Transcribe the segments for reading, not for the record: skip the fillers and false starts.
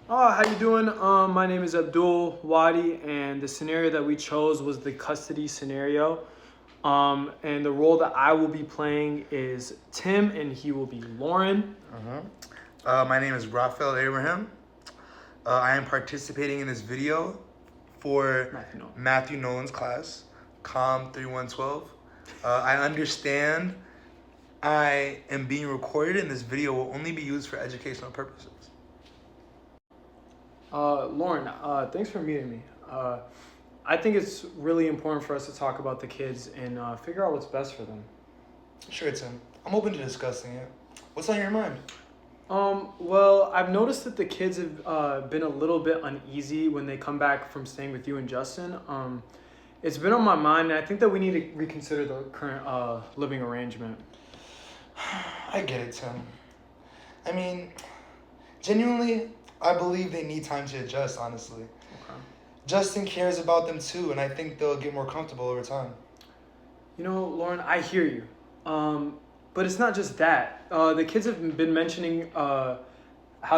How you doing? My name is Abdul Wadi, and the scenario that we chose was the custody scenario. And the role that I will be playing is Tim, and he will be Lauren. My name is Rafael Abraham. I am participating in this video for Matthew Nolan's class, COM 3112. I understand I am being recorded and this video will only be used for educational purposes. Lauren, thanks for meeting me. I think it's really important for us to talk about the kids and figure out what's best for them. Sure, Tim. I'm open to discussing it. What's on your mind? Well, I've noticed that the kids have been a little bit uneasy when they come back from staying with you and Justin. It's been on my mind, and I think that we need to reconsider the current living arrangement. I get it, Tim. I mean, genuinely, I believe they need time to adjust, honestly. Okay. Justin cares about them too, and I think they'll get more comfortable over time. You know, Lauren, I hear you. But it's not just that. The kids have been mentioning how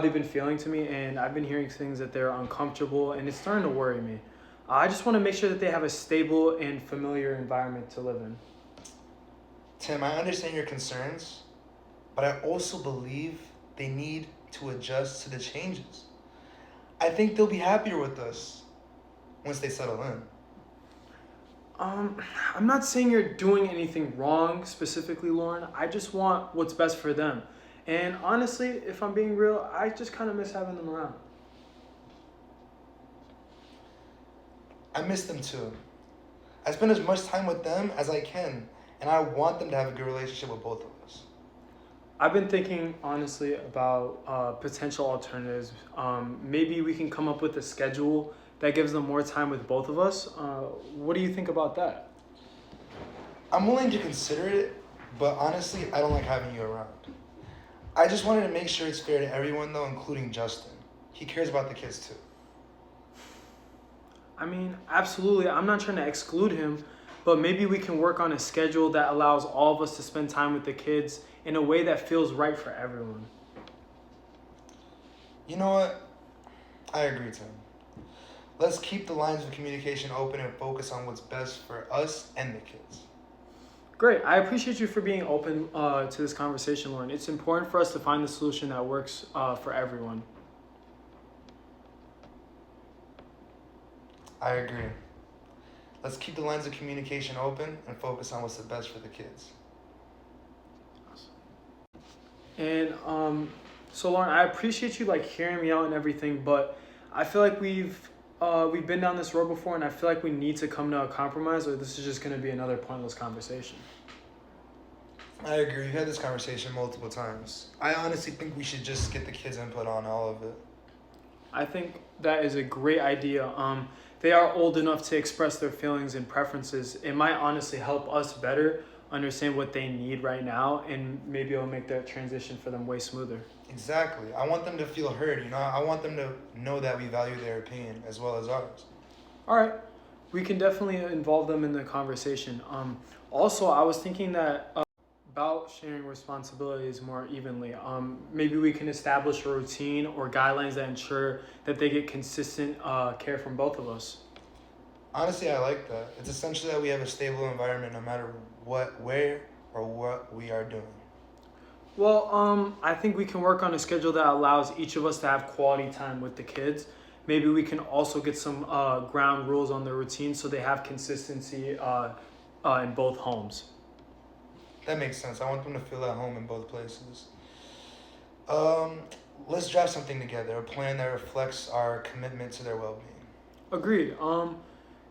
they've been feeling to me, and I've been hearing things that they're uncomfortable, and it's starting to worry me. I just want to make sure that they have a stable and familiar environment to live in. Tim, I understand your concerns, but I also believe they need to adjust to the changes. I think they'll be happier with us once they settle in. I'm not saying you're doing anything wrong specifically, Lauren. I just want what's best for them. And honestly, if I'm being real, I just kind of miss having them around. I miss them too. I spend as much time with them as I can, and I want them to have a good relationship with both of us. I've been thinking honestly about potential alternatives. Maybe we can come up with a schedule that gives them more time with both of us. What do you think about that? I'm willing to consider it, but honestly, I don't like having you around. I just wanted to make sure it's fair to everyone, though, including Justin. He cares about the kids too. I mean, absolutely. I'm not trying to exclude him, but maybe we can work on a schedule that allows all of us to spend time with the kids in a way that feels right for everyone. You know what? I agree, Tim. Let's keep the lines of communication open and focus on what's best for us and the kids. Great. I appreciate you for being open to this conversation, Lauren. It's important for us to find the solution that works for everyone. I agree. Let's keep the lines of communication open and focus on what's the best for the kids. And so, Lauren, I appreciate you like hearing me out and everything, but I feel like we've been down this road before, and I feel like we need to come to a compromise, or this is just going to be another pointless conversation. I agree. We've had this conversation multiple times. I honestly think we should just get the kids' input on all of it. I think that is a great idea. They are old enough to express their feelings and preferences. It might honestly help us better understand what they need right now, and maybe it'll make that transition for them way smoother. Exactly. I want them to feel heard, you know? I want them to know that we value their opinion as well as ours. All right, we can definitely involve them in the conversation. Also, I was thinking that about sharing responsibilities more evenly. Maybe we can establish a routine or guidelines that ensure that they get consistent care from both of us. Honestly, I like that. It's essential that we have a stable environment no matter what, where, or what we are doing. Well, I think we can work on a schedule that allows each of us to have quality time with the kids. Maybe we can also get some ground rules on the routine so they have consistency in both homes. That makes sense. I want them to feel at home in both places. Um, let's draft something together, a plan that reflects our commitment to their well-being. Agreed.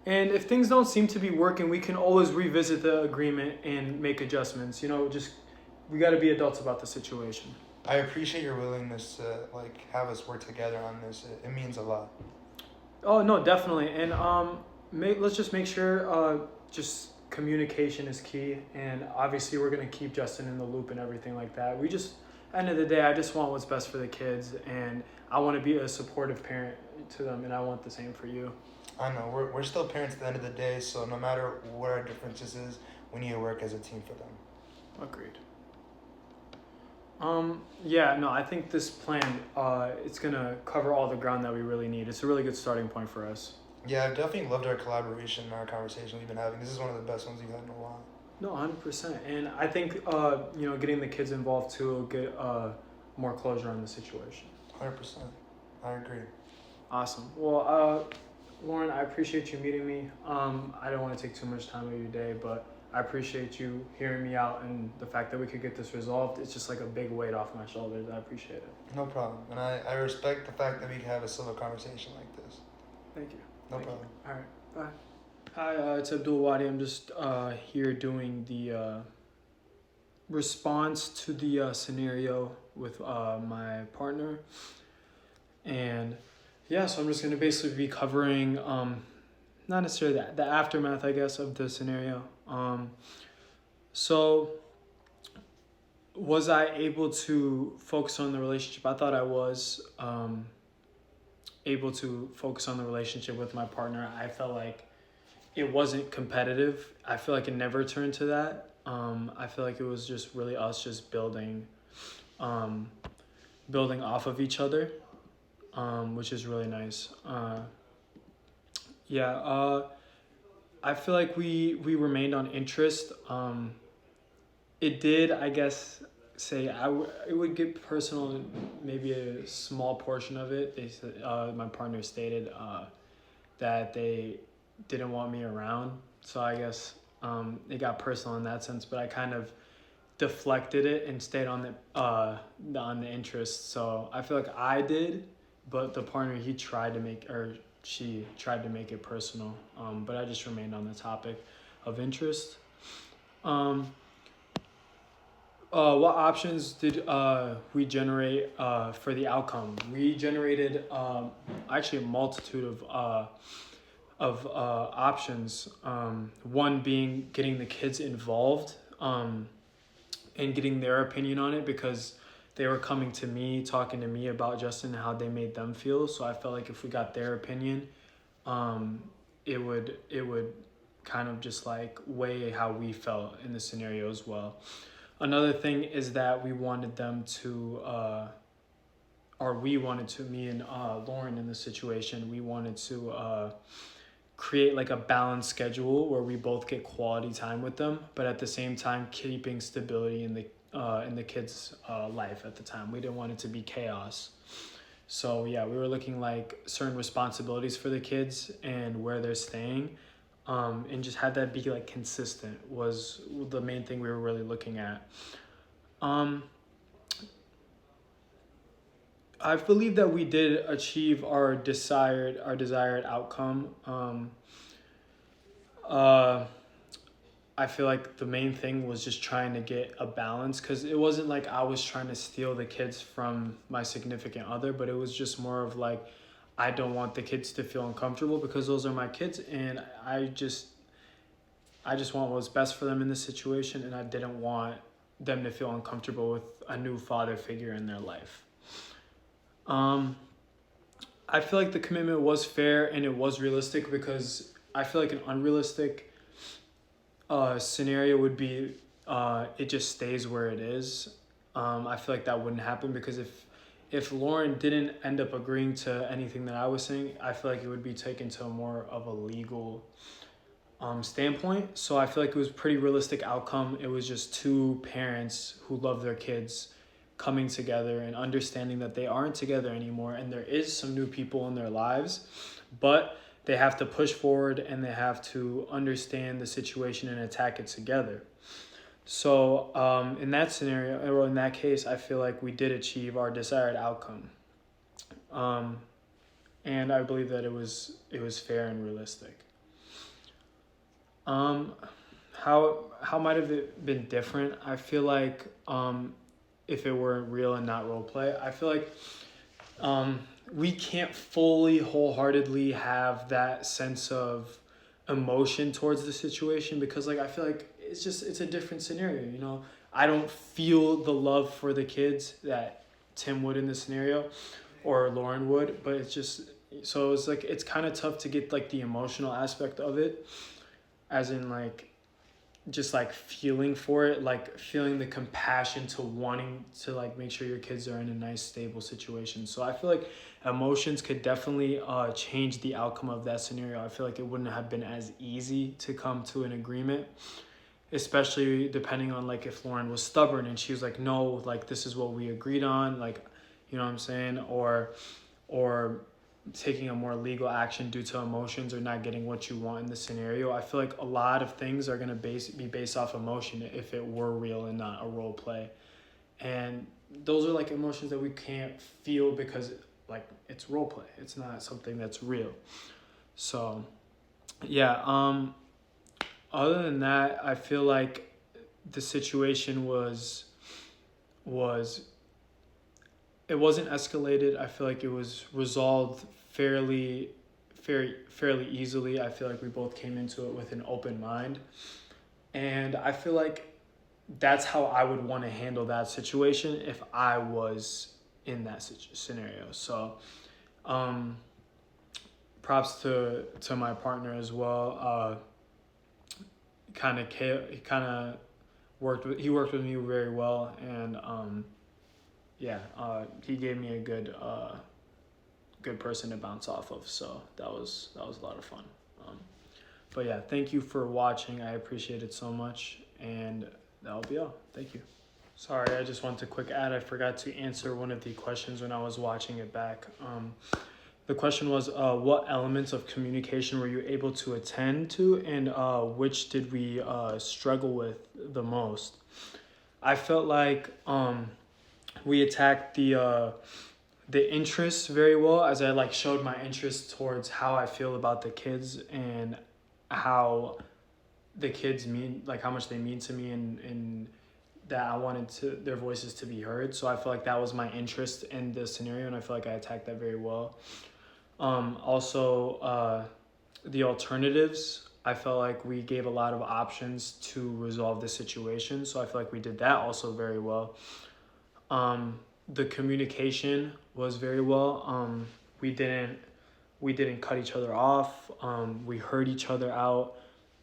And if things don't seem to be working, we can always revisit the agreement and make adjustments. You know, just we got to be adults about the situation. I appreciate your willingness to have us work together on this. It means a lot. Oh no, definitely. And let's just make sure just communication is key. And obviously, we're gonna keep Justin in the loop and everything like that. We just, end of the day, I just want what's best for the kids, and I want to be a supportive parent to them, and I want the same for you. I know, we're still parents at the end of the day, so no matter what our differences is, we need to work as a team for them. Agreed. Yeah, no, I think this plan, it's gonna cover all the ground that we really need. It's a really good starting point for us. Yeah, I've definitely loved our collaboration and our conversation we've been having. This is one of the best ones we've had in a while. No, 100%. And I think, getting the kids involved too will get more closure on the situation. 100%. I agree. Awesome. Well, Lauren, I appreciate you meeting me. I don't want to take too much time of your day, but I appreciate you hearing me out and the fact that we could get this resolved. It's just like a big weight off my shoulders. I appreciate it. No problem. And I respect the fact that we can have a civil conversation like this. Thank you. No Thank problem. You. All right. Bye. Hi, it's Abdul Wadi. I'm just here doing the response to the scenario with my partner. And yeah, so I'm just going to basically be covering not necessarily the aftermath, I guess, of the scenario. So was I able to focus on the relationship? I thought I was able to focus on the relationship with my partner. I felt like it wasn't competitive. I feel like it never turned to that. I feel like it was just really us just building off of each other, which is really nice. I feel like we remained on interest. It did, I guess, say it would get personal, maybe a small portion of it. They said, my partner stated that they didn't want me around, so I guess it got personal in that sense. But I kind of deflected it and stayed on the interest. So I feel like I did, but the partner she tried to make it personal. But I just remained on the topic of interest. What options did we generate for the outcome? We generated actually a multitude of options. One being getting the kids involved and getting their opinion on it, because they were coming to me, talking to me about Justin and how they made them feel. So I felt like if we got their opinion, it would kind of just like weigh how we felt in the scenario as well. Another thing is that we wanted them to, me and Lauren in this situation, we wanted to create like a balanced schedule where we both get quality time with them, but at the same time keeping stability in the kids' life at the time. We didn't want it to be chaos. So yeah, we were looking like certain responsibilities for the kids and where they're staying. And just have that be like consistent was the main thing we were really looking at. I believe that we did achieve our desired outcome. I feel like the main thing was just trying to get a balance, because it wasn't like I was trying to steal the kids from my significant other, but it was just more of like, I don't want the kids to feel uncomfortable because those are my kids, and I just want what's best for them in this situation, and I didn't want them to feel uncomfortable with a new father figure in their life. I feel like the commitment was fair and it was realistic, because I feel like an unrealistic scenario would be it just stays where it is. I feel like that wouldn't happen, because if Lauren didn't end up agreeing to anything that I was saying, I feel like it would be taken to a more of a legal standpoint. So I feel like it was a pretty realistic outcome. It was just two parents who love their kids coming together and understanding that they aren't together anymore, and there is some new people in their lives, but they have to push forward and they have to understand the situation and attack it together. So in that scenario, or in that case, I feel like we did achieve our desired outcome. And I believe that it was fair and realistic. How might have it been different? I feel like if it were real and not role play, I feel like we can't fully wholeheartedly have that sense of emotion towards the situation, because like I feel like it's a different scenario, you know. I don't feel the love for the kids that Tim would in this scenario or Lauren would, but it's just, so it's like it's kind of tough to get like the emotional aspect of it, as in like just like feeling for it, like feeling the compassion to wanting to like make sure your kids are in a nice stable situation. So I feel like emotions could definitely change the outcome of that scenario. I feel like it wouldn't have been as easy to come to an agreement, especially depending on like if Lauren was stubborn and she was like, no, like this is what we agreed on, like, you know what I'm saying, or taking a more legal action due to emotions or not getting what you want in the scenario. I feel like a lot of things are going to be based off emotion if it were real and not a role play. And those are like emotions that we can't feel because like it's role play. It's not something that's real. So yeah, other than that, I feel like the situation was it wasn't escalated. I feel like it was resolved fairly easily. I feel like we both came into it with an open mind. And I feel like that's how I would want to handle that situation if I was in that scenario. So props to my partner as well. He worked with me very well, and he gave me a good person to bounce off of. So that was a lot of fun. But yeah, thank you for watching. I appreciate it so much, and that'll be all. Thank you. Sorry, I just wanted to quick add. I forgot to answer one of the questions when I was watching it back. The question was, what elements of communication were you able to attend to, and which did we struggle with the most? I felt like we attacked the interests very well, as I like showed my interest towards how I feel about the kids and how the kids mean, like how much they mean to me, and that I wanted their voices to be heard. So I feel like that was my interest in the scenario, and I feel like I attacked that very well. Also, the alternatives, I felt like we gave a lot of options to resolve the situation. So I feel like we did that also very well. The communication was very well. We didn't cut each other off. We heard each other out,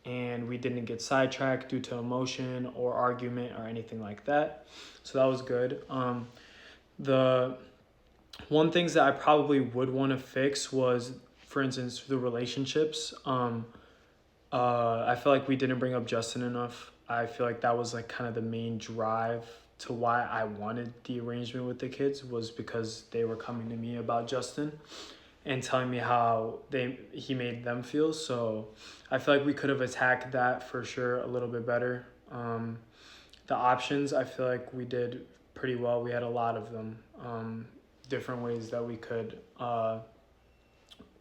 and we didn't get sidetracked due to emotion or argument or anything like that. So that was good. The one things that I probably would want to fix was, for instance, the relationships. I feel like we didn't bring up Justin enough. I feel like that was like kind of the main drive to why I wanted the arrangement with the kids, was because they were coming to me about Justin and telling me how he made them feel. So I feel like we could have attacked that for sure a little bit better. The options, I feel like we did pretty well. We had a lot of them. Different ways that we could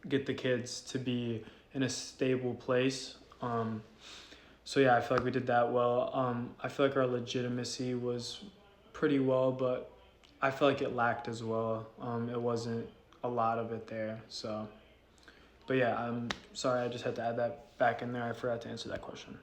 get the kids to be in a stable place. So yeah, I feel like we did that well. I feel like our legitimacy was pretty well, but I feel like it lacked as well. It wasn't a lot of it there. So, but yeah, I'm sorry, I just had to add that back in there. I forgot to answer that question.